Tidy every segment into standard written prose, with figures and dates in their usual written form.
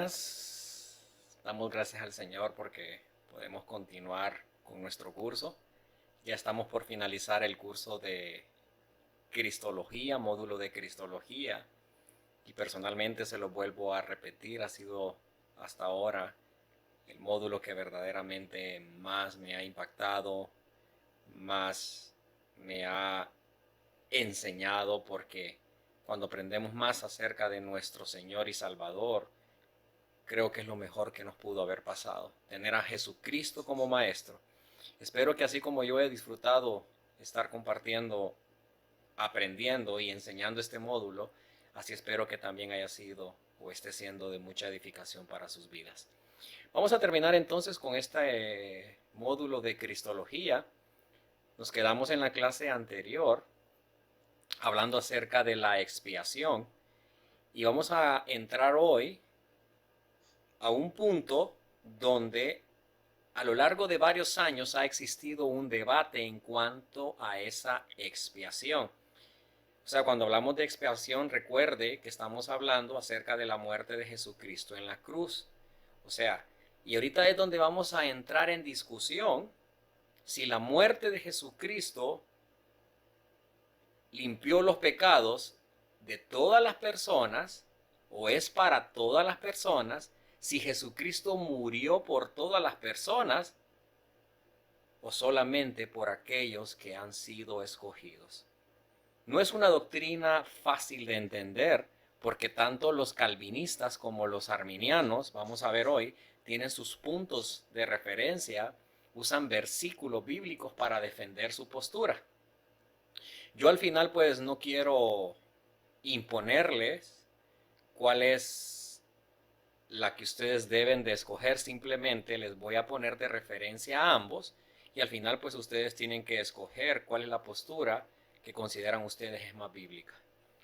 buenas. Damos gracias al Señor porque podemos continuar con nuestro curso. Ya estamos por finalizar el curso de Cristología, módulo de Cristología. Y personalmente se lo vuelvo a repetir, ha sido hasta ahora el módulo que verdaderamente más me ha impactado, más me ha enseñado, porque cuando aprendemos más acerca de nuestro Señor y Salvador, creo que es lo mejor que nos pudo haber pasado, tener a Jesucristo como maestro. Espero que así como yo he disfrutado estar compartiendo, aprendiendo y enseñando este módulo, así espero que también haya sido o esté siendo de mucha edificación para sus vidas. Vamos a terminar entonces con este módulo de Cristología. Nos quedamos en la clase anterior hablando acerca de la expiación y vamos a entrar hoy a un punto donde a lo largo de varios años ha existido un debate en cuanto a esa expiación. O sea, cuando hablamos de expiación, recuerde que estamos hablando acerca de la muerte de Jesucristo en la cruz. O sea, y ahorita es donde vamos a entrar en discusión si la muerte de Jesucristo limpió los pecados de todas las personas o es para todas las personas, si Jesucristo murió por todas las personas o solamente por aquellos que han sido escogidos. No es una doctrina fácil de entender porque tanto los calvinistas como los arminianos, vamos a ver hoy, tienen sus puntos de referencia, usan versículos bíblicos para defender su postura. Yo al final pues no quiero imponerles cuál es la que ustedes deben de escoger, simplemente les voy a poner de referencia a ambos y al final pues ustedes tienen que escoger cuál es la postura que consideran ustedes es más bíblica.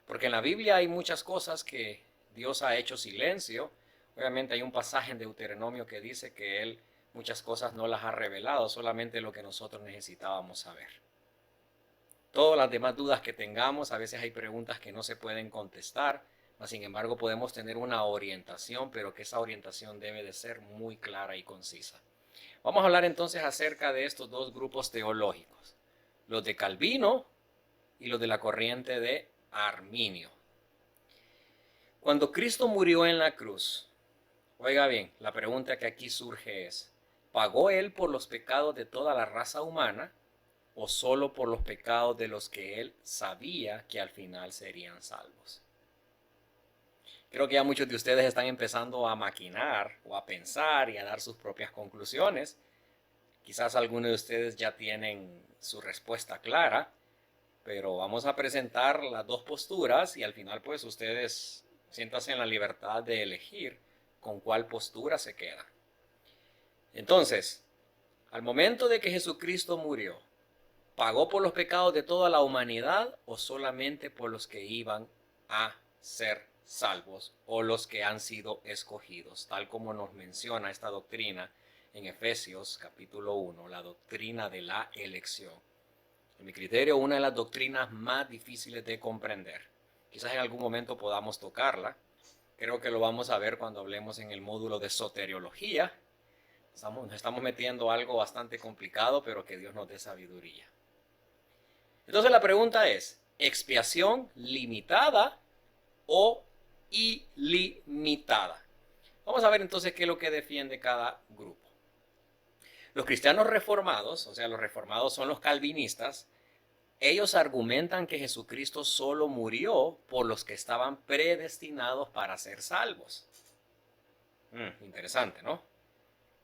Porque en la Biblia hay muchas cosas que Dios ha hecho silencio. Obviamente hay un pasaje en Deuteronomio que dice que Él muchas cosas no las ha revelado, solamente lo que nosotros necesitábamos saber. Todas las demás dudas que tengamos, a veces hay preguntas que no se pueden contestar, mas sin embargo podemos tener una orientación, pero que esa orientación debe de ser muy clara y concisa. Vamos a hablar entonces acerca de estos dos grupos teológicos, los de Calvino y los de la corriente de Arminio. Cuando Cristo murió en la cruz, oiga bien, la pregunta que aquí surge es, ¿pagó Él por los pecados de toda la raza humana o solo por los pecados de los que Él sabía que al final serían salvos? Creo que ya muchos de ustedes están empezando a maquinar o a pensar y a dar sus propias conclusiones. Quizás algunos de ustedes ya tienen su respuesta clara, pero vamos a presentar las dos posturas y al final pues ustedes siéntanse en la libertad de elegir con cuál postura se quedan. Entonces, al momento de que Jesucristo murió, ¿pagó por los pecados de toda la humanidad o solamente por los que iban a ser salvos o los que han sido escogidos? Tal como nos menciona esta doctrina en Efesios capítulo 1, la doctrina de la elección. En mi criterio, una de las doctrinas más difíciles de comprender. Quizás en algún momento podamos tocarla. Creo que lo vamos a ver cuando hablemos en el módulo de soteriología. Nos estamos metiendo algo bastante complicado, pero que Dios nos dé sabiduría. Entonces la pregunta es, ¿expiación limitada o ilimitada? Vamos a ver entonces qué es lo que defiende cada grupo. Los cristianos reformados, o sea, los reformados son los calvinistas, ellos argumentan que Jesucristo solo murió por los que estaban predestinados para ser salvos. Interesante, ¿no?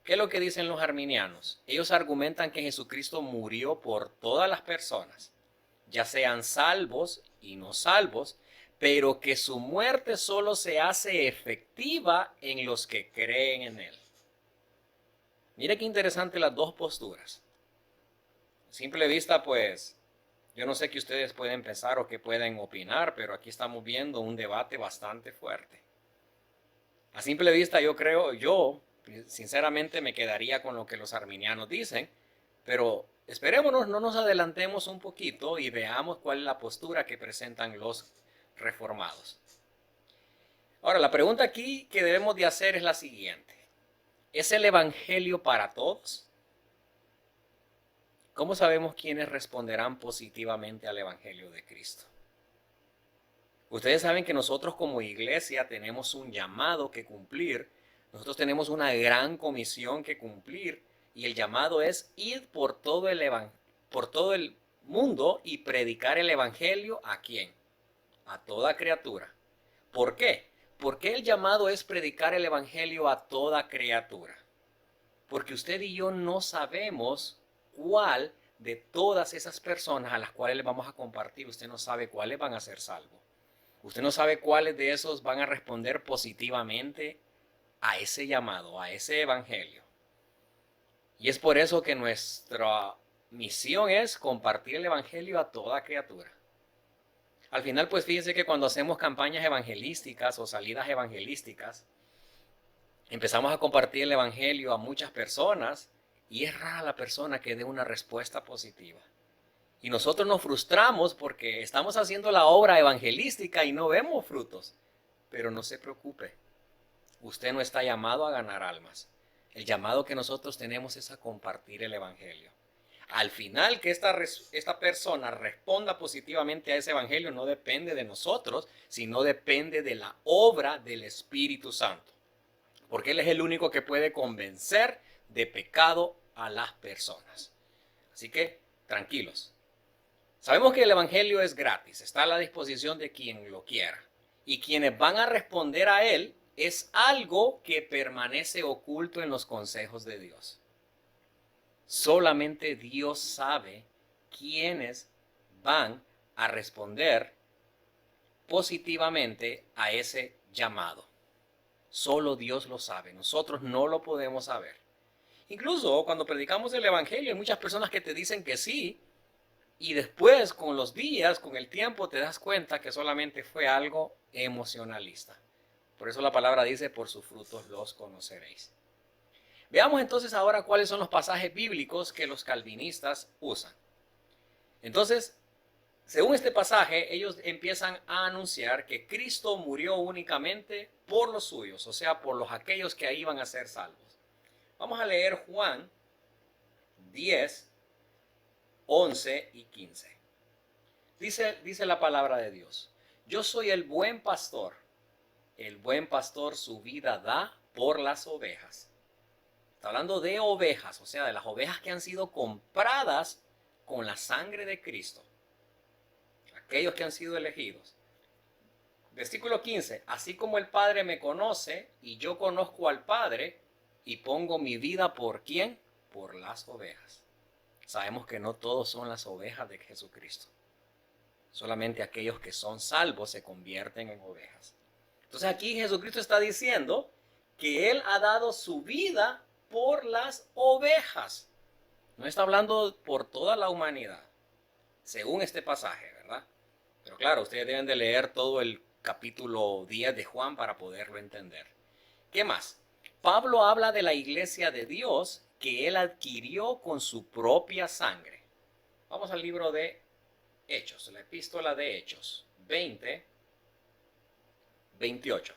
¿Qué es lo que dicen los arminianos? Ellos argumentan que Jesucristo murió por todas las personas, ya sean salvos y no salvos, pero que su muerte solo se hace efectiva en los que creen en Él. Mire qué interesante las dos posturas. A simple vista, pues, yo no sé qué ustedes pueden pensar o qué pueden opinar, pero aquí estamos viendo un debate bastante fuerte. A simple vista, yo sinceramente me quedaría con lo que los arminianos dicen, pero esperémonos, no nos adelantemos un poquito y veamos cuál es la postura que presentan los reformados. Ahora, la pregunta aquí que debemos de hacer es la siguiente. ¿Es el Evangelio para todos? ¿Cómo sabemos quiénes responderán positivamente al Evangelio de Cristo? Ustedes saben que nosotros como iglesia tenemos un llamado que cumplir. Nosotros tenemos una gran comisión que cumplir y el llamado es ir por todo el mundo y predicar el Evangelio ¿a quién? A toda criatura. ¿Por qué? ¿Por qué el llamado es predicar el Evangelio a toda criatura? Porque usted y yo no sabemos cuál de todas esas personas a las cuales le vamos a compartir, usted no sabe cuáles van a ser salvos. Usted no sabe cuáles de esos van a responder positivamente a ese llamado, a ese evangelio. Y es por eso que nuestra misión es compartir el evangelio a toda criatura. Al final, pues fíjense que cuando hacemos campañas evangelísticas o salidas evangelísticas, empezamos a compartir el evangelio a muchas personas y es rara la persona que dé una respuesta positiva. Y nosotros nos frustramos porque estamos haciendo la obra evangelística y no vemos frutos. Pero no se preocupe, usted no está llamado a ganar almas. El llamado que nosotros tenemos es a compartir el evangelio. Al final, que esta persona responda positivamente a ese evangelio no depende de nosotros, sino depende de la obra del Espíritu Santo. Porque Él es el único que puede convencer de pecado a las personas. Así que, tranquilos. Sabemos que el evangelio es gratis, está a la disposición de quien lo quiera. Y quienes van a responder a él es algo que permanece oculto en los consejos de Dios. Solamente Dios sabe quiénes van a responder positivamente a ese llamado. Solo Dios lo sabe, nosotros no lo podemos saber. Incluso cuando predicamos el evangelio hay muchas personas que te dicen que sí, y después, con los días, con el tiempo, te das cuenta que solamente fue algo emocionalista. Por eso la palabra dice, por sus frutos los conoceréis. Veamos entonces ahora cuáles son los pasajes bíblicos que los calvinistas usan. Entonces, según este pasaje, ellos empiezan a anunciar que Cristo murió únicamente por los suyos, o sea, por los aquellos que iban a ser salvos. Vamos a leer Juan 10, 11 y 15. Dice la palabra de Dios. Yo soy el buen pastor. El buen pastor su vida da por las ovejas. Está hablando de ovejas, o sea, de las ovejas que han sido compradas con la sangre de Cristo. Aquellos que han sido elegidos. Versículo 15. Así como el Padre me conoce y yo conozco al Padre y pongo mi vida ¿por quién? Por las ovejas. Sabemos que no todos son las ovejas de Jesucristo. Solamente aquellos que son salvos se convierten en ovejas. Entonces aquí Jesucristo está diciendo que Él ha dado su vida por las ovejas. No está hablando por toda la humanidad, según este pasaje, ¿verdad? Pero claro, ustedes deben de leer todo el capítulo 10 de Juan para poderlo entender. ¿Qué más? Pablo habla de la iglesia de Dios que él adquirió con su propia sangre. Vamos al libro de Hechos, la epístola de Hechos 20, 28.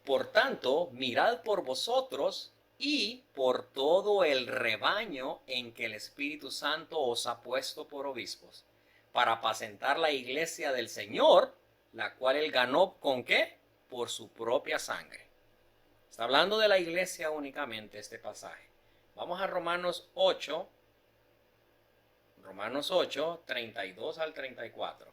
Por tanto, mirad por vosotros y por todo el rebaño en que el Espíritu Santo os ha puesto por obispos, para apacentar la iglesia del Señor, la cual él ganó ¿con qué? Por su propia sangre. Está hablando de la iglesia únicamente este pasaje. Vamos a Romanos 8, 32 al 34.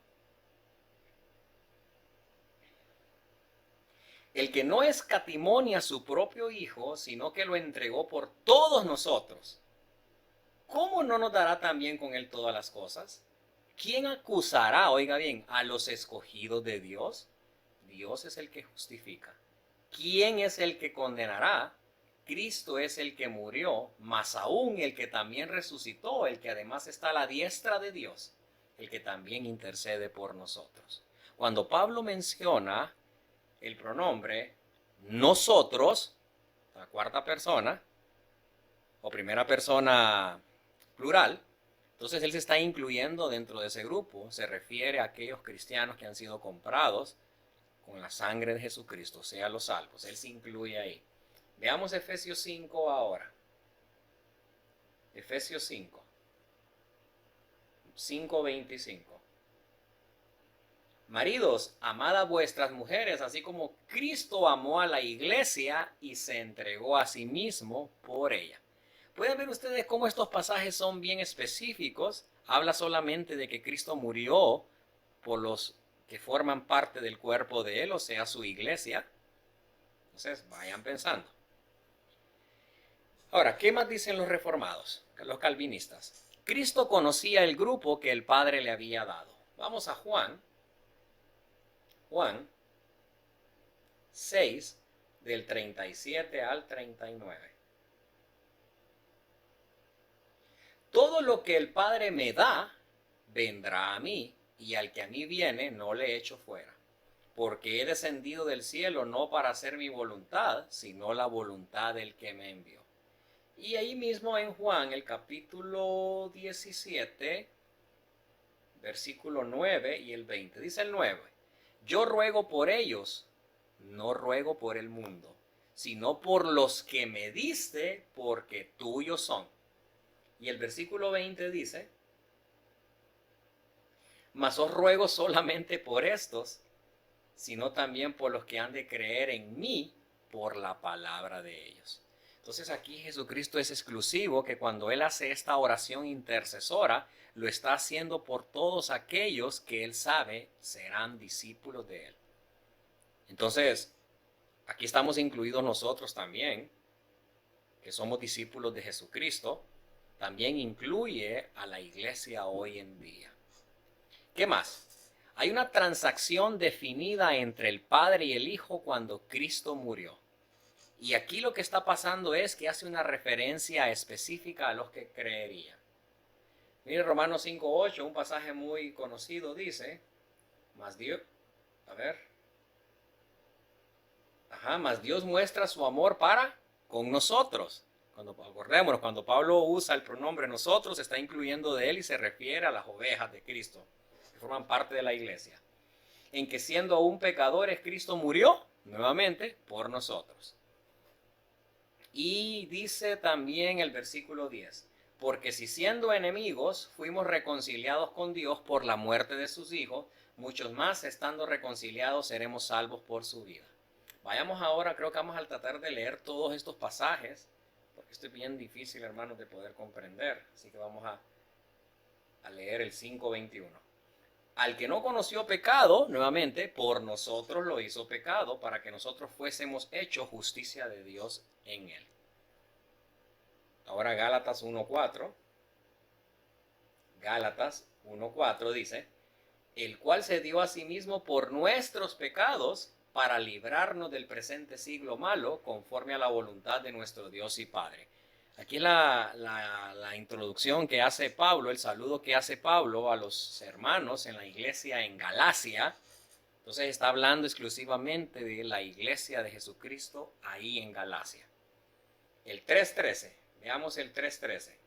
El que no escatimó a su propio Hijo, sino que lo entregó por todos nosotros, ¿cómo no nos dará también con él todas las cosas? ¿Quién acusará, oiga bien, a los escogidos de Dios? Dios es el que justifica. ¿Quién es el que condenará? Cristo es el que murió, más aún el que también resucitó, el que además está a la diestra de Dios, el que también intercede por nosotros. Cuando Pablo menciona el pronombre nosotros, la cuarta persona, o primera persona plural, Entonces él se está incluyendo dentro de ese grupo. Se refiere a aquellos cristianos que han sido comprados con la sangre de Jesucristo, sea los salvos. Él se incluye ahí. Veamos Efesios 5 ahora. Efesios 5. 5:25. Maridos, amad a vuestras mujeres, así como Cristo amó a la iglesia y se entregó a sí mismo por ella. Pueden ver ustedes cómo estos pasajes son bien específicos. Habla solamente de que Cristo murió por los que forman parte del cuerpo de Él, o sea, su iglesia. Entonces, vayan pensando. Ahora, ¿qué más dicen los reformados, los calvinistas? Cristo conocía el grupo que el Padre le había dado. Vamos a Juan 6, del 37 al 39. Todo lo que el Padre me da, vendrá a mí, y al que a mí viene, no le echo fuera. Porque he descendido del cielo no para hacer mi voluntad, sino la voluntad del que me envió. Y ahí mismo en Juan, el capítulo 17, versículo 9 y el 20, dice el 9, yo ruego por ellos, no ruego por el mundo, sino por los que me diste, porque tuyos son. Y el versículo 20 dice, mas os ruego solamente por estos, sino también por los que han de creer en mí por la palabra de ellos. Entonces aquí Jesucristo es exclusivo, que cuando Él hace esta oración intercesora, lo está haciendo por todos aquellos que Él sabe serán discípulos de Él. Entonces, aquí estamos incluidos nosotros también, que somos discípulos de Jesucristo. También incluye a la iglesia hoy en día. ¿Qué más? Hay una transacción definida entre el Padre y el Hijo cuando Cristo murió. Y aquí lo que está pasando es que hace una referencia específica a los que creerían. Mire Romanos 5:8, un pasaje muy conocido, dice, mas Dios muestra su amor para con nosotros. Acordémonos, cuando Pablo usa el pronombre nosotros, está incluyendo de él y se refiere a las ovejas de Cristo, que forman parte de la iglesia. En que siendo aún pecadores, Cristo murió nuevamente por nosotros. Y dice también el versículo 10, porque si siendo enemigos fuimos reconciliados con Dios por la muerte de sus hijos, muchos más estando reconciliados seremos salvos por su vida. Vayamos ahora, creo que vamos a tratar de leer todos estos pasajes, porque esto es bien difícil, hermanos, de poder comprender. Así que vamos a leer el 5:21. Al que no conoció pecado, nuevamente, por nosotros lo hizo pecado, para que nosotros fuésemos hechos justicia de Dios en él. Ahora Gálatas 1:4. Gálatas 1:4 dice, el cual se dio a sí mismo por nuestros pecados, para librarnos del presente siglo malo, conforme a la voluntad de nuestro Dios y Padre. Aquí la introducción que hace Pablo, el saludo que hace Pablo a los hermanos en la iglesia en Galacia. Entonces está hablando exclusivamente de la iglesia de Jesucristo ahí en Galacia. El 3:13, veamos el 3:13.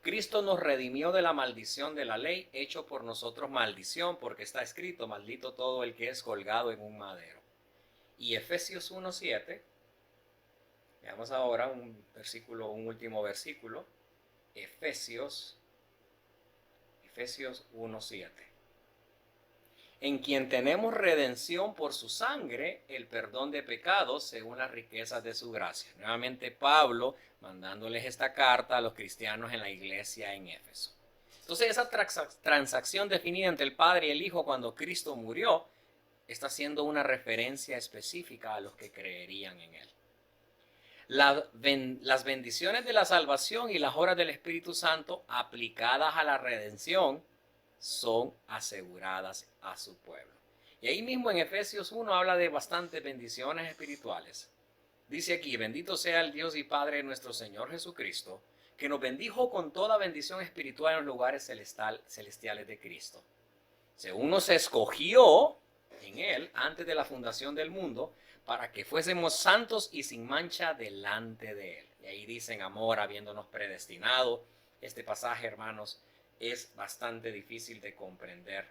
Cristo nos redimió de la maldición de la ley, hecho por nosotros maldición, porque está escrito, maldito todo el que es colgado en un madero. Y Efesios 1:7, veamos ahora un último versículo, Efesios 1:7. En quien tenemos redención por su sangre, el perdón de pecados según las riquezas de su gracia. Nuevamente Pablo mandándoles esta carta a los cristianos en la iglesia en Éfeso. Entonces esa transacción definida entre el Padre y el Hijo cuando Cristo murió está haciendo una referencia específica a los que creerían en él. Las bendiciones de la salvación y las obras del Espíritu Santo aplicadas a la redención son aseguradas a su pueblo. Y ahí mismo en Efesios 1 habla de bastantes bendiciones espirituales. Dice aquí, bendito sea el Dios y Padre de nuestro Señor Jesucristo, que nos bendijo con toda bendición espiritual en los lugares celestiales de Cristo. Según nos escogió en Él antes de la fundación del mundo, para que fuésemos santos y sin mancha delante de Él. Y ahí dicen amor, habiéndonos predestinado este pasaje, hermanos, es bastante difícil de comprender.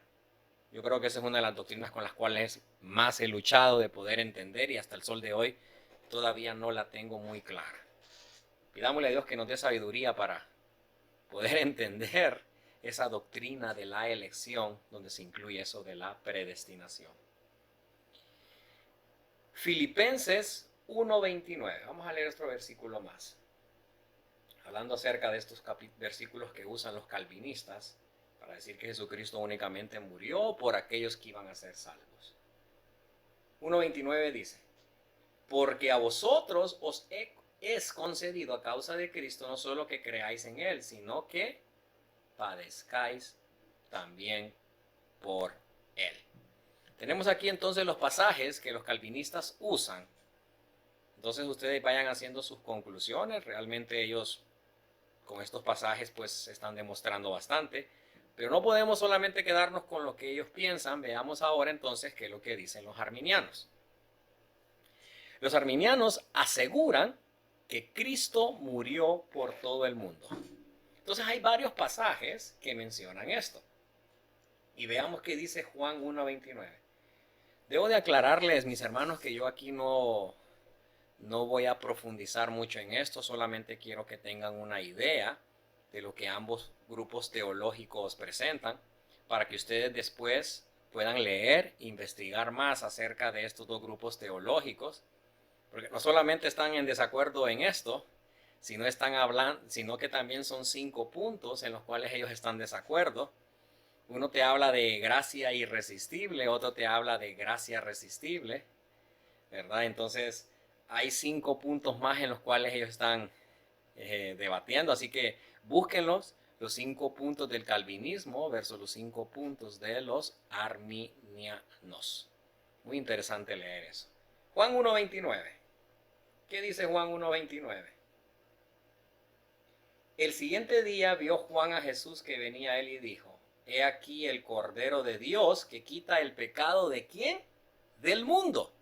Yo creo que esa es una de las doctrinas con las cuales más he luchado de poder entender y hasta el sol de hoy todavía no la tengo muy clara. Pidámosle a Dios que nos dé sabiduría para poder entender esa doctrina de la elección donde se incluye eso de la predestinación. Filipenses 1:29. Vamos a leer otro versículo más. Hablando acerca de estos versículos que usan los calvinistas para decir que Jesucristo únicamente murió por aquellos que iban a ser salvos. 1:29 dice: porque a vosotros os es concedido a causa de Cristo no solo que creáis en Él, sino que padezcáis también por Él. Tenemos aquí entonces los pasajes que los calvinistas usan. Entonces ustedes vayan haciendo sus conclusiones. Realmente ellos con estos pasajes pues están demostrando bastante. Pero no podemos solamente quedarnos con lo que ellos piensan. Veamos ahora entonces qué es lo que dicen los arminianos. Los arminianos aseguran que Cristo murió por todo el mundo. Entonces hay varios pasajes que mencionan esto. Y veamos qué dice Juan 1:29. Debo de aclararles, mis hermanos, que yo aquí no voy a profundizar mucho en esto, solamente quiero que tengan una idea de lo que ambos grupos teológicos presentan, para que ustedes después puedan leer, investigar más acerca de estos dos grupos teológicos, porque no solamente están en desacuerdo en esto, sino que también son 5 puntos en los cuales ellos están de desacuerdo. Uno te habla de gracia irresistible, otro te habla de gracia resistible, ¿verdad? Entonces hay 5 puntos más en los cuales ellos están debatiendo, así que búsquenlos, los 5 puntos del calvinismo versus los 5 puntos de los arminianos. Muy interesante leer eso. Juan 1:29. ¿Qué dice Juan 1:29? El siguiente día vio Juan a Jesús que venía a él y dijo: he aquí el Cordero de Dios que quita el pecado ¿de quién? Del mundo.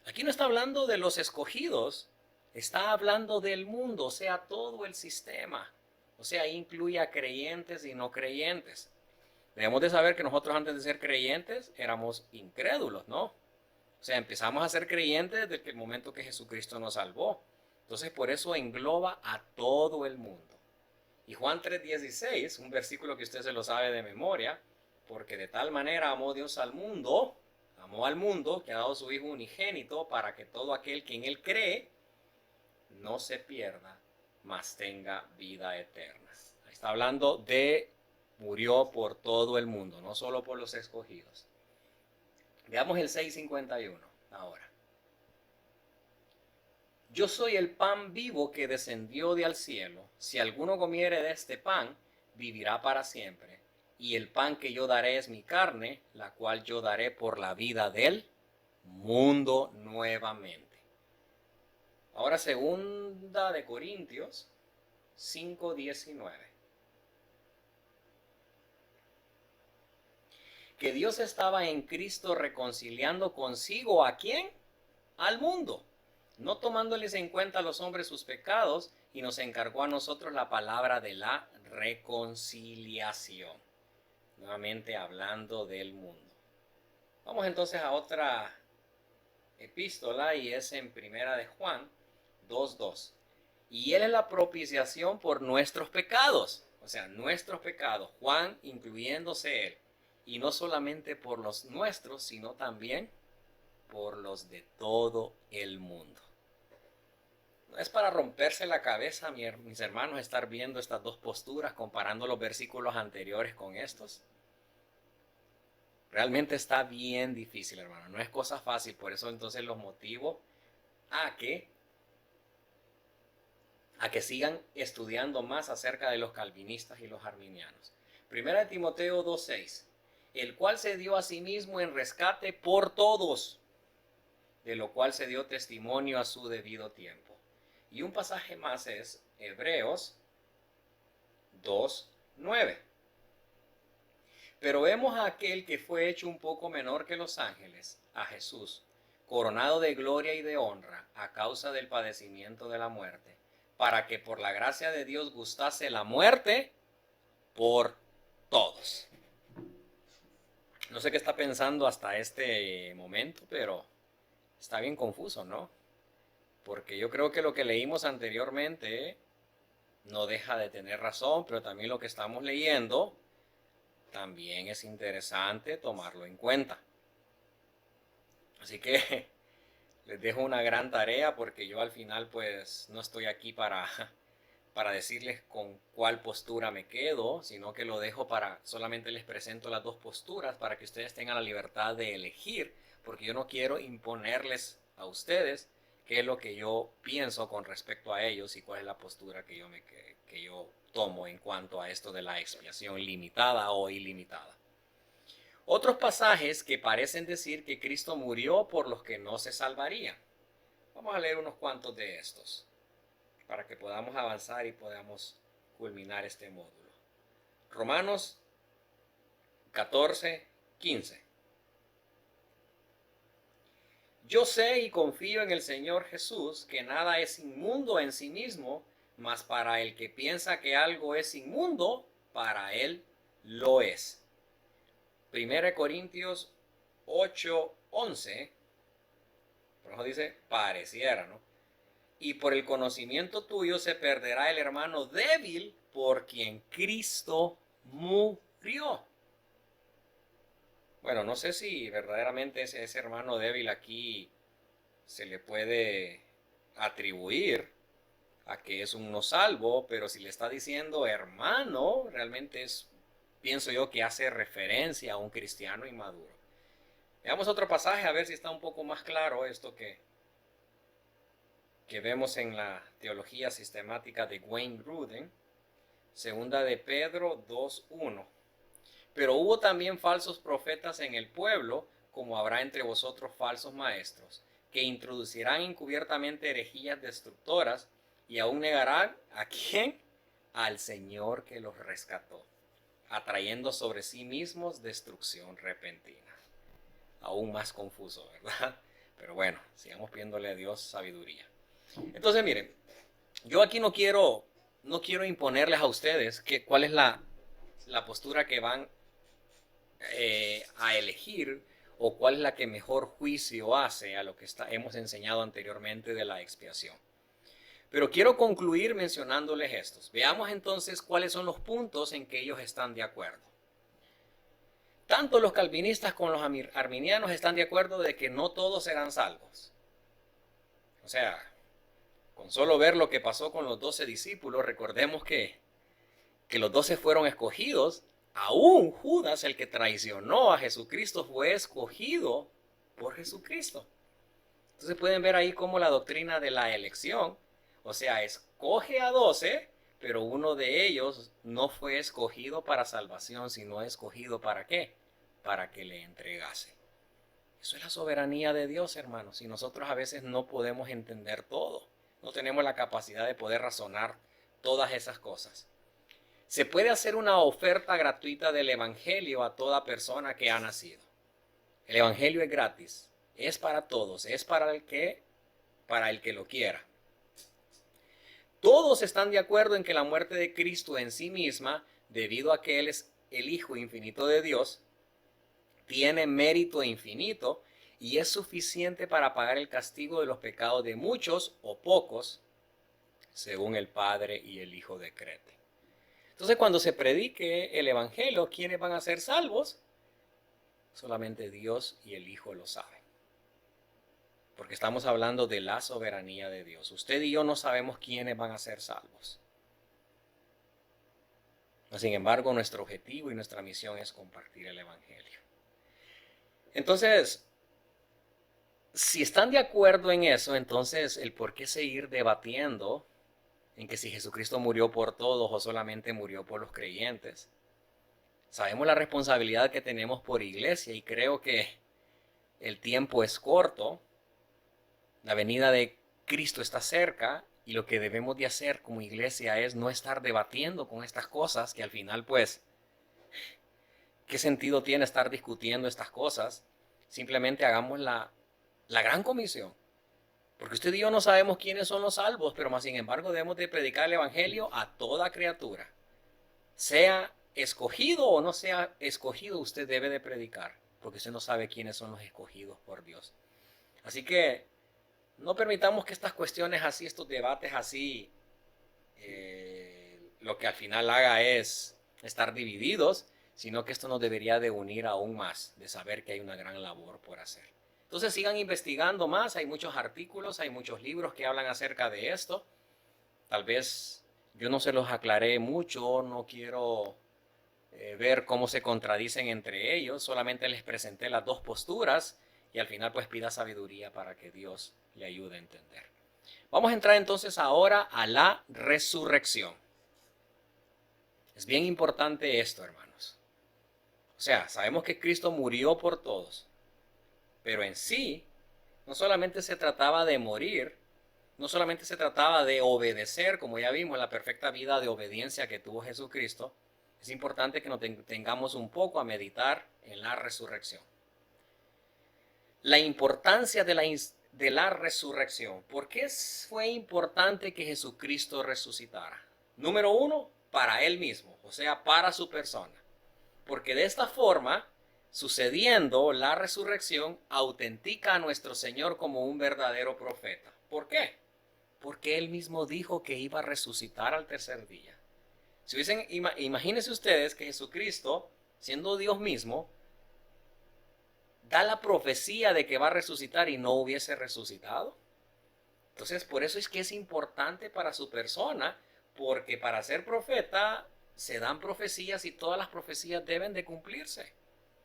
Aquí no está hablando de los escogidos, está hablando del mundo, o sea, todo el sistema. O sea, incluye a creyentes y no creyentes. Debemos de saber que nosotros antes de ser creyentes éramos incrédulos, ¿no? O sea, empezamos a ser creyentes desde el momento que Jesucristo nos salvó. Entonces, por eso engloba a todo el mundo. Y Juan 3:16, un versículo que usted se lo sabe de memoria, porque de tal manera amó Dios al mundo, que ha dado su Hijo unigénito, para que todo aquel que en Él cree no se pierda, mas tenga vida eterna. Está hablando de murió por todo el mundo, no solo por los escogidos. Veamos el 6:51 ahora. Yo soy el pan vivo que descendió del cielo. Si alguno comiere de este pan, vivirá para siempre. Y el pan que yo daré es mi carne, la cual yo daré por la vida del mundo nuevamente. Ahora 2 de Corintios 5:19. Que Dios estaba en Cristo reconciliando consigo ¿a quién? Al mundo, no tomándoles en cuenta a los hombres sus pecados, y nos encargó a nosotros la palabra de la reconciliación. Nuevamente hablando del mundo. Vamos entonces a otra epístola, y es en Primera de Juan 2:2. Y Él es la propiciación por nuestros pecados, o sea, nuestros pecados, Juan incluyéndose Él, y no solamente por los nuestros, sino también por los de todo el mundo. No es para romperse la cabeza, mis hermanos, estar viendo estas dos posturas, comparando los versículos anteriores con estos. Realmente está bien difícil, hermano. No es cosa fácil. Por eso entonces los motivo a que sigan estudiando más acerca de los calvinistas y los arminianos. Primera de Timoteo 2:6. El cual se dio a sí mismo en rescate por todos, de lo cual se dio testimonio a su debido tiempo. Y un pasaje más es Hebreos 2:9. Pero vemos a aquel que fue hecho un poco menor que los ángeles, a Jesús, coronado de gloria y de honra a causa del padecimiento de la muerte, para que por la gracia de Dios gustase la muerte por todos. No sé qué está pensando hasta este momento, pero está bien confuso, ¿no? Porque yo creo que lo que leímos anteriormente no deja de tener razón, pero también lo que estamos leyendo también es interesante tomarlo en cuenta. Así que les dejo una gran tarea porque yo al final pues no estoy aquí para decirles con cuál postura me quedo, sino que lo dejo para, solamente les presento las dos posturas para que ustedes tengan la libertad de elegir, porque yo no quiero imponerles a ustedes qué es lo que yo pienso con respecto a ellos y cuál es la postura que yo tomo en cuanto a esto de la expiación limitada o ilimitada. Otros pasajes que parecen decir que Cristo murió por los que no se salvarían. Vamos a leer unos cuantos de estos para que podamos avanzar y podamos culminar este módulo. Romanos 14:15. Yo sé y confío en el Señor Jesús que nada es inmundo en sí mismo, mas para el que piensa que algo es inmundo, para él lo es. 1 Corintios 8:11, por eso dice pareciera, ¿no? Y por el conocimiento tuyo se perderá el hermano débil por quien Cristo murió. Bueno, no sé si verdaderamente ese hermano débil aquí se le puede atribuir a que es un no salvo, pero si le está diciendo hermano, realmente es, pienso yo, que hace referencia a un cristiano inmaduro. Veamos otro pasaje a ver si está un poco más claro esto que vemos en la teología sistemática de Wayne Grudem, segunda de Pedro 2:1. Pero hubo también falsos profetas en el pueblo, como habrá entre vosotros falsos maestros, que introducirán encubiertamente herejías destructoras y aún negarán ¿a quién? Al Señor que los rescató, atrayendo sobre sí mismos destrucción repentina. Aún más confuso, ¿verdad? Pero bueno, sigamos pidiéndole a Dios sabiduría. Entonces, miren, yo aquí no quiero imponerles a ustedes cuál es la postura que van a elegir o cuál es la que mejor juicio hace a lo que hemos enseñado anteriormente de la expiación. Pero quiero concluir mencionándoles estos. Veamos entonces cuáles son los puntos en que ellos están de acuerdo. Tanto los calvinistas como los arminianos están de acuerdo de que no todos serán salvos. O sea, con solo ver lo que pasó con los 12 discípulos, recordemos que los 12 fueron escogidos. Aún Judas, el que traicionó a Jesucristo, fue escogido por Jesucristo. Entonces pueden ver ahí cómo la doctrina de la elección, o sea, escoge a 12, pero uno de ellos no fue escogido para salvación, sino escogido ¿para qué? Para que le entregase. Eso es la soberanía de Dios, hermanos. Y nosotros a veces no podemos entender todo. No tenemos la capacidad de poder razonar todas esas cosas. Se puede hacer una oferta gratuita del Evangelio a toda persona que ha nacido. El Evangelio es gratis, es para todos, es para el que lo quiera. Todos están de acuerdo en que la muerte de Cristo en sí misma, debido a que Él es el Hijo infinito de Dios, tiene mérito infinito y es suficiente para pagar el castigo de los pecados de muchos o pocos, según el Padre y el Hijo decrete. Entonces, cuando se predique el Evangelio, ¿quiénes van a ser salvos? Solamente Dios y el Hijo lo saben. Porque estamos hablando de la soberanía de Dios. Usted y yo no sabemos quiénes van a ser salvos. Sin embargo, nuestro objetivo y nuestra misión es compartir el Evangelio. Entonces, si están de acuerdo en eso, entonces el por qué seguir debatiendo en que si Jesucristo murió por todos o solamente murió por los creyentes. Sabemos la responsabilidad que tenemos por iglesia y creo que el tiempo es corto, la venida de Cristo está cerca y lo que debemos de hacer como iglesia es no estar debatiendo con estas cosas que al final pues, ¿qué sentido tiene estar discutiendo estas cosas? Simplemente hagamos la gran comisión. Porque usted y yo no sabemos quiénes son los salvos, pero más sin embargo debemos de predicar el evangelio a toda criatura. Sea escogido o no sea escogido, usted debe de predicar, porque usted no sabe quiénes son los escogidos por Dios. Así que no permitamos que estas cuestiones así, estos debates así, lo que al final haga es estar divididos, sino que esto nos debería de unir aún más, de saber que hay una gran labor por hacer. Entonces sigan investigando más, hay muchos artículos, hay muchos libros que hablan acerca de esto. Tal vez yo no se los aclaré mucho, no quiero ver cómo se contradicen entre ellos, solamente les presenté las dos posturas y al final pues pida sabiduría para que Dios le ayude a entender. Vamos a entrar entonces ahora a la resurrección. Es bien importante esto, hermanos. O sea, sabemos que Cristo murió por todos, pero en sí no solamente se trataba de morir, no solamente se trataba de obedecer, como ya vimos, la perfecta vida de obediencia que tuvo Jesucristo. Es importante que nos tengamos un poco a meditar en la resurrección. La importancia de la resurrección. ¿Por qué fue importante que Jesucristo resucitara? Número uno, para Él mismo, o sea, para su persona. Porque de esta forma, sucediendo la resurrección, autentica a nuestro Señor como un verdadero profeta. ¿Por qué? Porque Él mismo dijo que iba a resucitar al tercer día. Si hubiesen, imagínense ustedes que Jesucristo, siendo Dios mismo, da la profecía de que va a resucitar y no hubiese resucitado. Entonces, por eso es que es importante para su persona, porque para ser profeta se dan profecías y todas las profecías deben de cumplirse.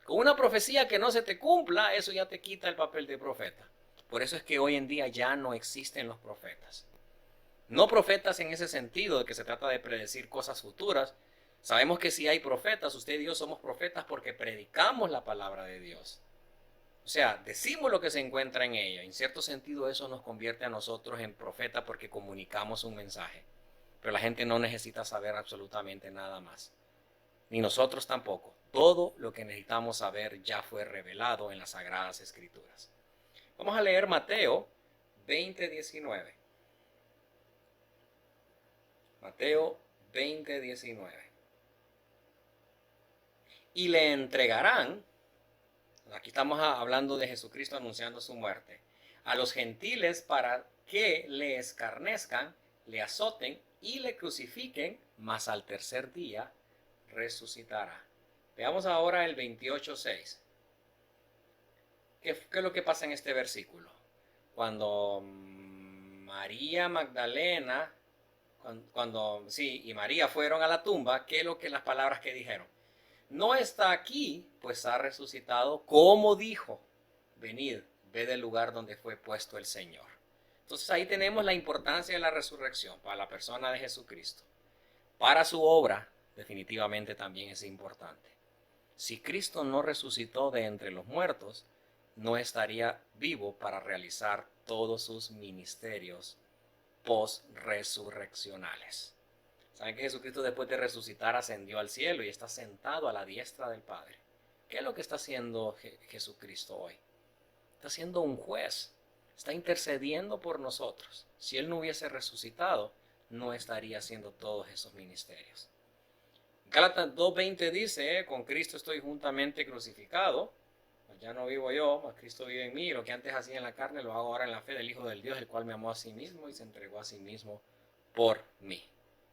Con una profecía que no se te cumpla, eso ya te quita el papel de profeta. Por eso es que hoy en día ya no existen los profetas. No profetas en ese sentido de que se trata de predecir cosas futuras. Sabemos que si hay profetas, usted y yo somos profetas porque predicamos la palabra de Dios. O sea, decimos lo que se encuentra en ella. En cierto sentido eso nos convierte a nosotros en profeta porque comunicamos un mensaje. Pero la gente no necesita saber absolutamente nada más. Ni nosotros tampoco. Todo lo que necesitamos saber ya fue revelado en las Sagradas Escrituras. Vamos a leer Mateo 20:19. Mateo 20:19. Y le entregarán, aquí estamos hablando de Jesucristo anunciando su muerte, a los gentiles para que le escarnezcan, le azoten y le crucifiquen, mas al tercer día resucitará. Veamos ahora el 28:6. ¿Qué es lo que pasa en este versículo? Cuando María Magdalena, y María fueron a la tumba, ¿qué es lo que las palabras que dijeron? No está aquí, pues ha resucitado, como dijo. Venid, ved el lugar donde fue puesto el Señor. Entonces ahí tenemos la importancia de la resurrección para la persona de Jesucristo. Para su obra, definitivamente también es importante. Si Cristo no resucitó de entre los muertos, no estaría vivo para realizar todos sus ministerios post-resurreccionales. Saben que Jesucristo después de resucitar ascendió al cielo y está sentado a la diestra del Padre. ¿Qué es lo que está haciendo Jesucristo hoy? Está siendo un juez. Está intercediendo por nosotros. Si Él no hubiese resucitado, no estaría haciendo todos esos ministerios. Gálatas 2:20 dice, con Cristo estoy juntamente crucificado. Ya no vivo yo, mas Cristo vive en mí. Y lo que antes hacía en la carne lo hago ahora en la fe del Hijo del Dios, el cual me amó a sí mismo y se entregó a sí mismo por mí.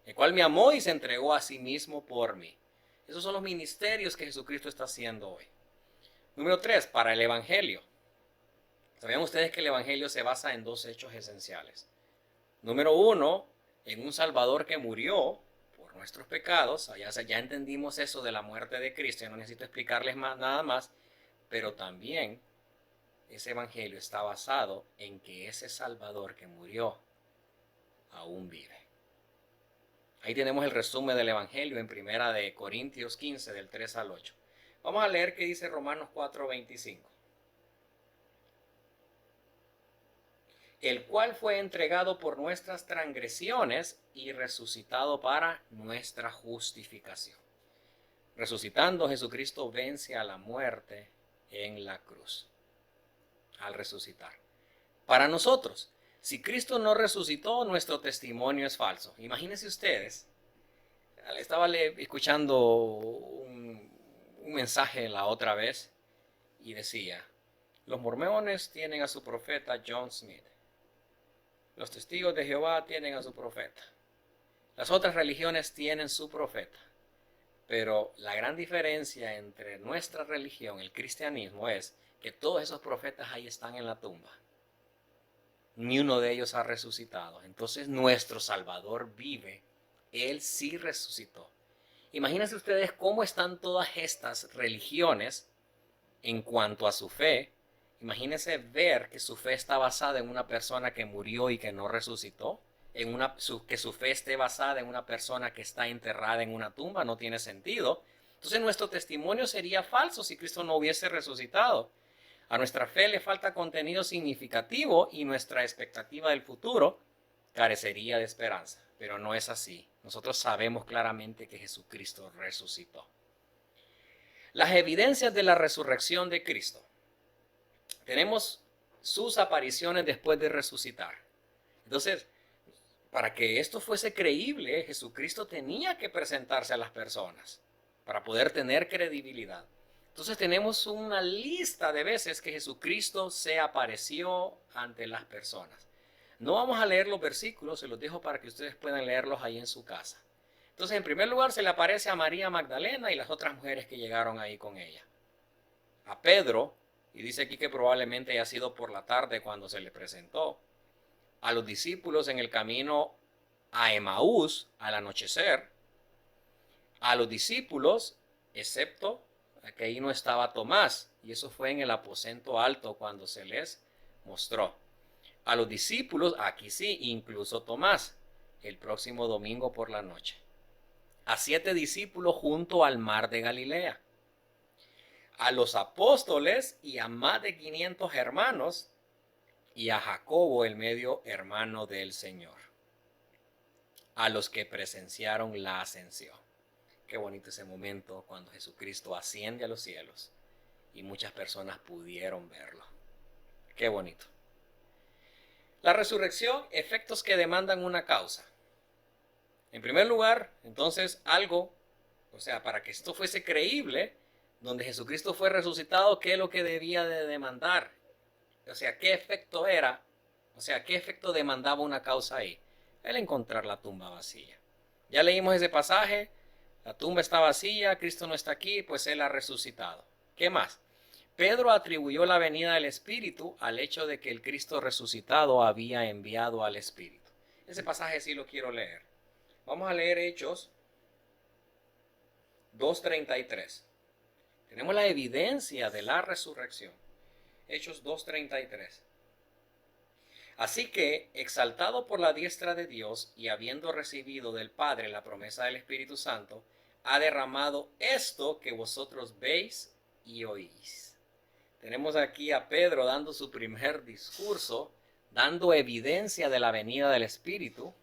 El cual me amó y se entregó a sí mismo por mí. Esos son los ministerios que Jesucristo está haciendo hoy. Número 3, para el Evangelio. ¿Sabían ustedes que el Evangelio se basa en dos hechos esenciales? Número 1, en un Salvador que murió por nuestros pecados. Ya entendimos eso de la muerte de Cristo, ya no necesito explicarles nada más. Pero también ese Evangelio está basado en que ese Salvador que murió aún vive. Ahí tenemos el resumen del Evangelio en 1 Corintios 15, del 3 al 8. Vamos a leer qué dice Romanos 4:25. El cual fue entregado por nuestras transgresiones y resucitado para nuestra justificación. Resucitando, Jesucristo vence a la muerte en la cruz al resucitar. Para nosotros, Si Cristo no resucitó, nuestro testimonio es falso. Imagínense ustedes, estaba escuchando un mensaje la otra vez y decía, los mormones tienen a su profeta John Smith. Los testigos de Jehová tienen a su profeta. Las otras religiones tienen su profeta. Pero la gran diferencia entre nuestra religión, el cristianismo, es que todos esos profetas ahí están en la tumba. Ni uno de ellos ha resucitado. Entonces nuestro Salvador vive. Él sí resucitó. Imagínense ustedes cómo están todas estas religiones en cuanto a su fe. Imagínense ver que su fe está basada en una persona que murió y que no resucitó. Que su fe esté basada en una persona que está enterrada en una tumba. No tiene sentido. Entonces nuestro testimonio sería falso si Cristo no hubiese resucitado. A nuestra fe le falta contenido significativo y nuestra expectativa del futuro carecería de esperanza. Pero no es así. Nosotros sabemos claramente que Jesucristo resucitó. Las evidencias de la resurrección de Cristo. Tenemos sus apariciones después de resucitar. Entonces, para que esto fuese creíble, Jesucristo tenía que presentarse a las personas para poder tener credibilidad. Entonces tenemos una lista de veces que Jesucristo se apareció ante las personas. No vamos a leer los versículos, se los dejo para que ustedes puedan leerlos ahí en su casa. Entonces, en primer lugar, se le aparece a María Magdalena y las otras mujeres que llegaron ahí con ella. A Pedro, y dice aquí que probablemente haya sido por la tarde cuando se le presentó. A los discípulos en el camino a Emaús al anochecer. A los discípulos, excepto que ahí no estaba Tomás, y eso fue en el aposento alto cuando se les mostró. A los discípulos, aquí sí, incluso Tomás, el próximo domingo por la noche. A 7 discípulos junto al mar de Galilea. A los apóstoles y a más de 500 hermanos, y a Jacobo, el medio hermano del Señor. A los que presenciaron la ascensión. Qué bonito ese momento cuando Jesucristo asciende a los cielos y muchas personas pudieron verlo. Qué bonito. La resurrección, efectos que demandan una causa. En primer lugar, entonces algo, para que esto fuese creíble, donde Jesucristo fue resucitado, ¿qué es lo que debía de demandar? ¿Qué efecto era? ¿Qué efecto demandaba una causa ahí? El encontrar la tumba vacía. Ya leímos ese pasaje. La tumba está vacía, Cristo no está aquí, pues Él ha resucitado. ¿Qué más? Pedro atribuyó la venida del Espíritu al hecho de que el Cristo resucitado había enviado al Espíritu. Ese pasaje sí lo quiero leer. Vamos a leer Hechos 2:33. Tenemos la evidencia de la resurrección. Hechos 2:33. Así que, exaltado por la diestra de Dios y habiendo recibido del Padre la promesa del Espíritu Santo, ha derramado esto que vosotros veis y oís. Tenemos aquí a Pedro dando su primer discurso, dando evidencia de la venida del Espíritu,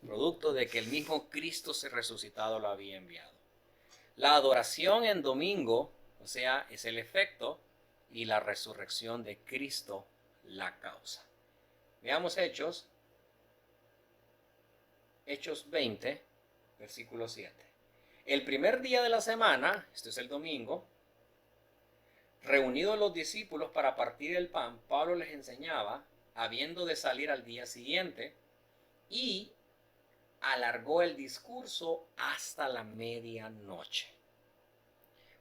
producto de que el mismo Cristo resucitado lo había enviado. La adoración en domingo, es el efecto, y la resurrección de Cristo, la causa. Veamos Hechos 20, versículo 7. El primer día de la semana, esto es el domingo, reunidos los discípulos para partir el pan, Pablo les enseñaba, habiendo de salir al día siguiente, y alargó el discurso hasta la medianoche.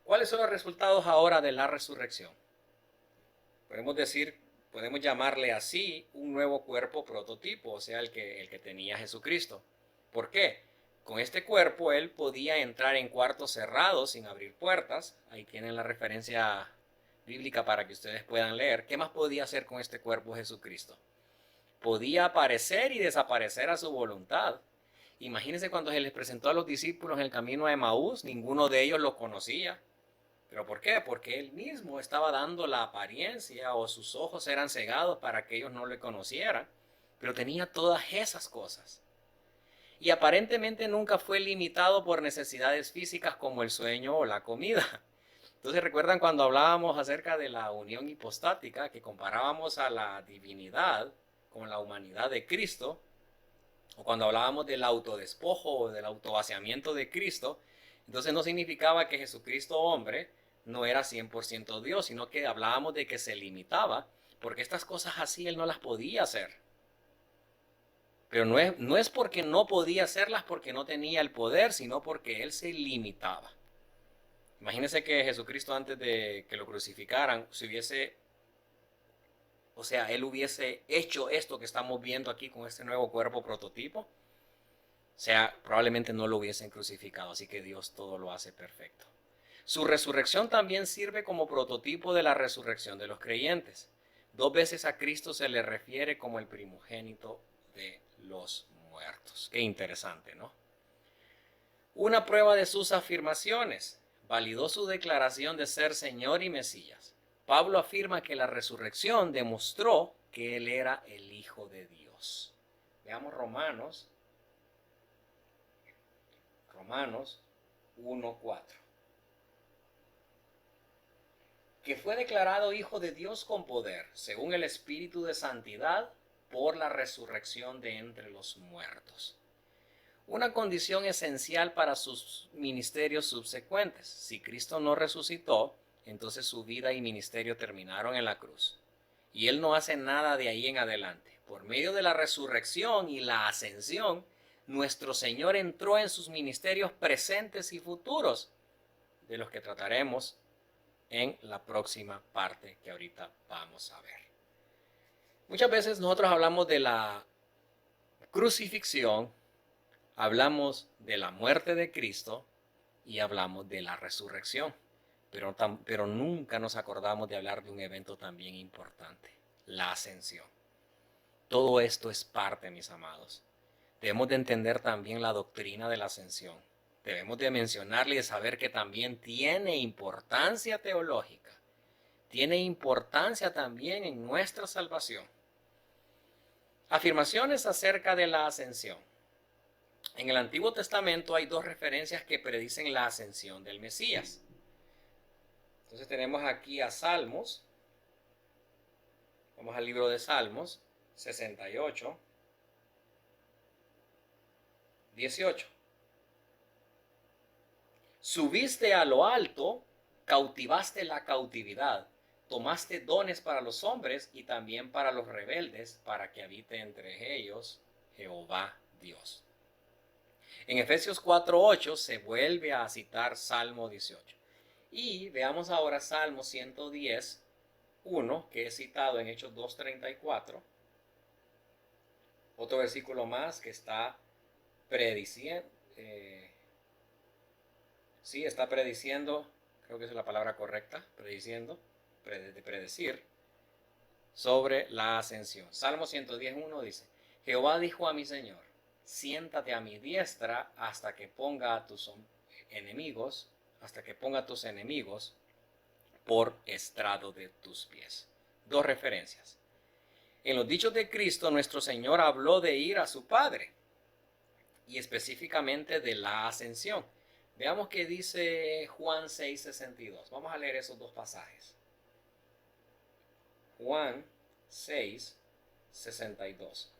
¿Cuáles son los resultados ahora de la resurrección? Podemos llamarle así un nuevo cuerpo prototipo, el que tenía Jesucristo. ¿Por qué? Con este cuerpo él podía entrar en cuartos cerrados sin abrir puertas. Ahí tienen la referencia bíblica para que ustedes puedan leer. ¿Qué más podía hacer con este cuerpo Jesucristo? Podía aparecer y desaparecer a su voluntad. Imagínense cuando se les presentó a los discípulos en el camino a Emaús, ninguno de ellos lo conocía. ¿Pero por qué? Porque él mismo estaba dando la apariencia o sus ojos eran cegados para que ellos no le conocieran. Pero tenía todas esas cosas. Y aparentemente nunca fue limitado por necesidades físicas como el sueño o la comida. Entonces recuerdan cuando hablábamos acerca de la unión hipostática, que comparábamos a la divinidad con la humanidad de Cristo, o cuando hablábamos del autodespojo o del autovaciamiento de Cristo, entonces no significaba que Jesucristo hombre no era 100% Dios, sino que hablábamos de que se limitaba, porque estas cosas así él no las podía hacer. Pero no es porque no podía hacerlas porque no tenía el poder, sino porque él se limitaba. Imagínense que Jesucristo antes de que lo crucificaran, él hubiese hecho esto que estamos viendo aquí con este nuevo cuerpo prototipo. O sea, probablemente no lo hubiesen crucificado, así que Dios todo lo hace perfecto. Su resurrección también sirve como prototipo de la resurrección de los creyentes. 2 veces a Cristo se le refiere como el primogénito de los muertos. Qué interesante, ¿no? Una prueba de sus afirmaciones. Validó su declaración de ser Señor y Mesías. Pablo afirma que la resurrección demostró que él era el Hijo de Dios. Veamos Romanos 1:4. Que fue declarado Hijo de Dios con poder, según el Espíritu de Santidad, por la resurrección de entre los muertos. Una condición esencial para sus ministerios subsecuentes. Si Cristo no resucitó, entonces su vida y ministerio terminaron en la cruz. Y él no hace nada de ahí en adelante. Por medio de la resurrección y la ascensión, nuestro Señor entró en sus ministerios presentes y futuros, de los que trataremos en la próxima parte que ahorita vamos a ver. Muchas veces nosotros hablamos de la crucifixión, hablamos de la muerte de Cristo y hablamos de la resurrección, pero nunca nos acordamos de hablar de un evento también importante, la ascensión. Todo esto es parte, mis amados. Debemos de entender también la doctrina de la ascensión. Debemos de mencionarle y de saber que también tiene importancia teológica. Tiene importancia también en nuestra salvación. Afirmaciones acerca de la ascensión. En el Antiguo Testamento hay 2 referencias que predicen la ascensión del Mesías. Entonces tenemos aquí a Salmos. Vamos al libro de Salmos 68. 18. Subiste a lo alto, cautivaste la cautividad, tomaste dones para los hombres y también para los rebeldes, para que habite entre ellos Jehová Dios. En Efesios 4:8 se vuelve a citar Salmo 18. Y veamos ahora Salmo 110:1, que es citado en Hechos 2:34. Otro versículo más que está prediciendo, está prediciendo, creo que esa es la palabra correcta, prediciendo, de predecir, sobre la ascensión. Salmo 110:1 dice, Jehová dijo a mi Señor, siéntate a mi diestra hasta que ponga a tus enemigos, por estrado de tus pies. 2 referencias. En los dichos de Cristo, nuestro Señor habló de ir a su Padre y específicamente de la ascensión. Veamos qué dice Juan 6:62. Vamos a leer esos 2 pasajes. Juan 6:62.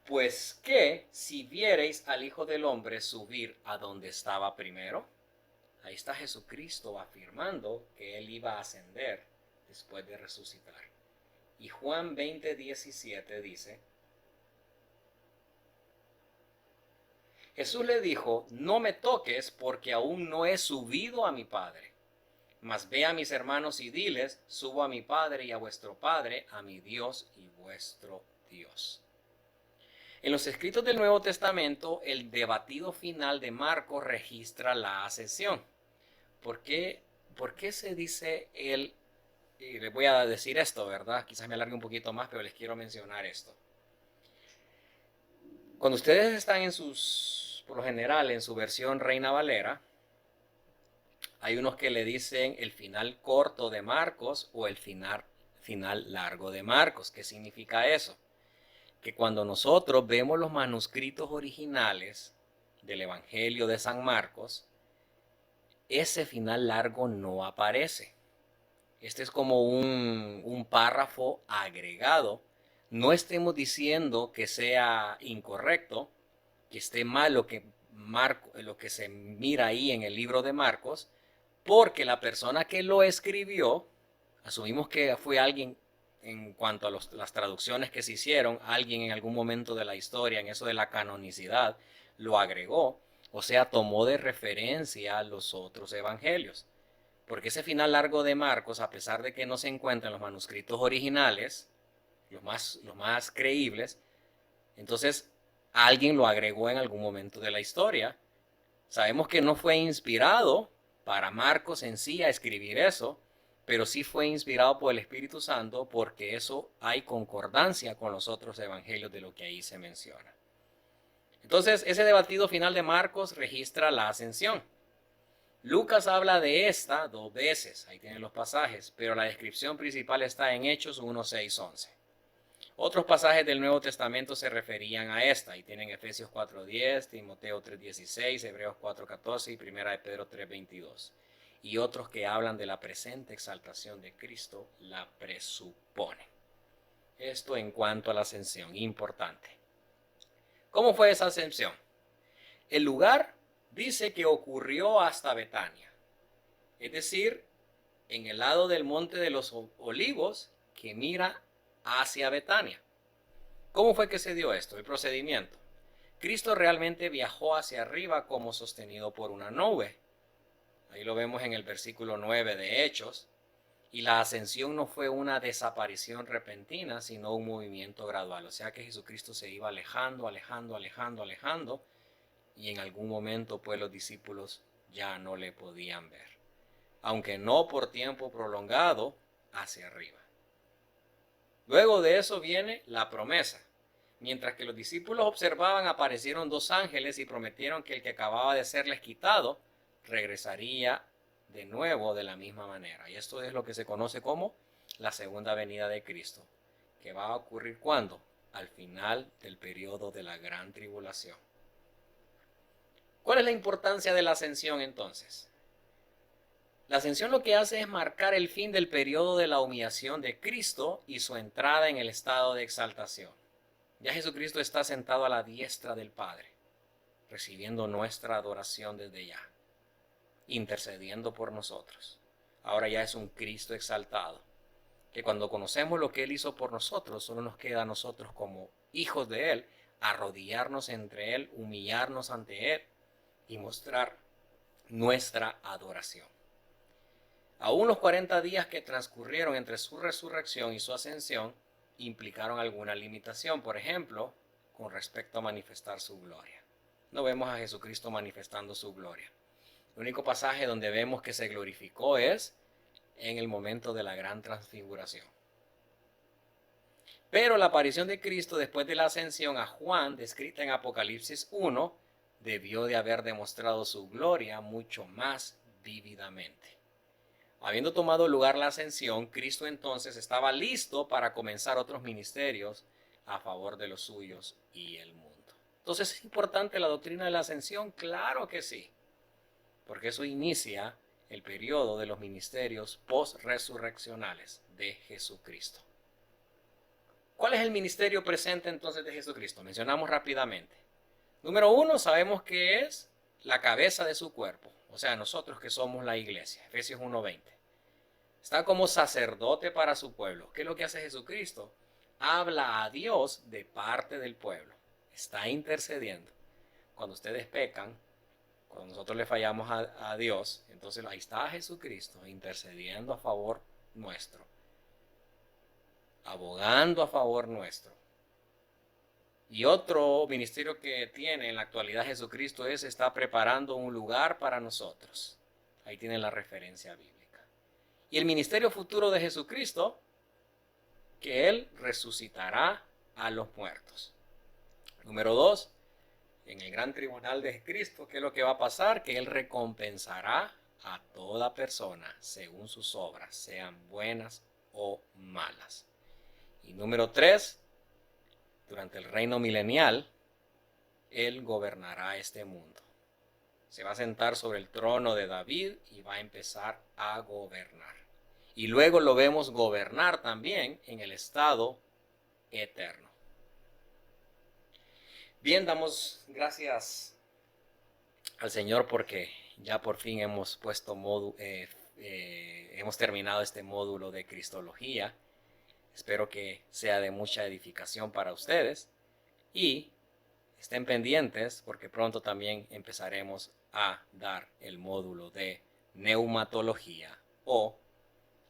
Pues que si viereis al Hijo del Hombre subir a donde estaba primero, ahí está Jesucristo afirmando que él iba a ascender después de resucitar. Y Juan 20:17 dice, Jesús le dijo, no me toques porque aún no he subido a mi Padre. Mas ve a mis hermanos y diles, subo a mi Padre y a vuestro Padre, a mi Dios y vuestro Dios. En los escritos del Nuevo Testamento, el debatido final de Marcos registra la ascensión. ¿Por qué se dice él? Y les voy a decir esto, ¿verdad? Quizás me alargue un poquito más, pero les quiero mencionar esto. Cuando ustedes están por lo general, en su versión Reina Valera, hay unos que le dicen el final corto de Marcos o el final largo de Marcos. ¿Qué significa eso? Que cuando nosotros vemos los manuscritos originales del Evangelio de San Marcos, ese final largo no aparece. Este es como un párrafo agregado. No estemos diciendo que sea incorrecto, que esté mal lo que se mira ahí en el libro de Marcos, porque la persona que lo escribió, asumimos que fue alguien en cuanto a las traducciones que se hicieron, alguien en algún momento de la historia, en eso de la canonicidad, lo agregó, o sea, tomó de referencia a los otros evangelios. Porque ese final largo de Marcos, a pesar de que no se encuentra en los manuscritos originales, los más creíbles, entonces alguien lo agregó en algún momento de la historia. Sabemos que no fue inspirado para Marcos en sí a escribir eso, pero sí fue inspirado por el Espíritu Santo porque eso hay concordancia con los otros evangelios de lo que ahí se menciona. Entonces, ese debatido final de Marcos registra la ascensión. Lucas habla de esta 2 veces, ahí tienen los pasajes, pero la descripción principal está en Hechos 1, 6, 11. Otros pasajes del Nuevo Testamento se referían a esta, y tienen Efesios 4:10, Timoteo 3:16, Hebreos 4:14 y 1 de Pedro 3:22. Y otros que hablan de la presente exaltación de Cristo la presuponen. Esto en cuanto a la ascensión, importante. ¿Cómo fue esa ascensión? El lugar dice que ocurrió hasta Betania, es decir, en el lado del monte de los olivos que mira hacia Betania. ¿Cómo fue que se dio esto? El procedimiento. Cristo realmente viajó hacia arriba como sostenido por una nube. Ahí lo vemos en el versículo 9 de Hechos. Y la ascensión no fue una desaparición repentina, sino un movimiento gradual. O sea que Jesucristo se iba alejando, alejando, alejando, alejando. Y en algún momento pues los discípulos ya no le podían ver. Aunque no por tiempo prolongado, hacia arriba. Luego de eso viene la promesa. Mientras que los discípulos observaban, aparecieron 2 ángeles y prometieron que el que acababa de serles quitado regresaría de nuevo de la misma manera. Y esto es lo que se conoce como la segunda venida de Cristo, que va a ocurrir ¿cuándo? Al final del periodo de la gran tribulación. ¿Cuál es la importancia de la ascensión entonces? La ascensión lo que hace es marcar el fin del periodo de la humillación de Cristo y su entrada en el estado de exaltación. Ya Jesucristo está sentado a la diestra del Padre, recibiendo nuestra adoración desde ya, intercediendo por nosotros. Ahora ya es un Cristo exaltado, que cuando conocemos lo que Él hizo por nosotros, solo nos queda a nosotros como hijos de Él, arrodillarnos entre Él, humillarnos ante Él y mostrar nuestra adoración. Aún los 40 días que transcurrieron entre su resurrección y su ascensión implicaron alguna limitación, por ejemplo, con respecto a manifestar su gloria. No vemos a Jesucristo manifestando su gloria. El único pasaje donde vemos que se glorificó es en el momento de la gran transfiguración. Pero la aparición de Cristo después de la ascensión a Juan, descrita en Apocalipsis 1, debió de haber demostrado su gloria mucho más vívidamente. Habiendo tomado lugar la ascensión, Cristo entonces estaba listo para comenzar otros ministerios a favor de los suyos y el mundo. Entonces, ¿es importante la doctrina de la ascensión? Claro que sí, porque eso inicia el periodo de los ministerios post-resurreccionales de Jesucristo. ¿Cuál es el ministerio presente entonces de Jesucristo? Mencionamos rápidamente. Número 1, sabemos que es la cabeza de su cuerpo, o sea, nosotros que somos la iglesia, Efesios 1:20. Está como sacerdote para su pueblo. ¿Qué es lo que hace Jesucristo? Habla a Dios de parte del pueblo. Está intercediendo. Cuando ustedes pecan, cuando nosotros le fallamos a Dios, entonces ahí está Jesucristo intercediendo a favor nuestro, abogando a favor nuestro. Y otro ministerio que tiene en la actualidad Jesucristo está preparando un lugar para nosotros. Ahí tienen la referencia bíblica. Y el ministerio futuro de Jesucristo, que Él resucitará a los muertos. Número 2, en el gran tribunal de Cristo, ¿qué es lo que va a pasar? Que Él recompensará a toda persona según sus obras, sean buenas o malas. Y número 3, durante el reino milenial, Él gobernará este mundo. Se va a sentar sobre el trono de David y va a empezar a gobernar. y luego lo vemos gobernar también en el estado eterno. Bien, damos gracias al Señor porque ya por fin hemos hemos terminado este módulo de Cristología. Espero que sea de mucha edificación para ustedes y estén pendientes porque pronto también empezaremos a dar el módulo de neumatología o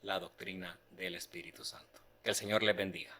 la doctrina del Espíritu Santo. Que el Señor les bendiga.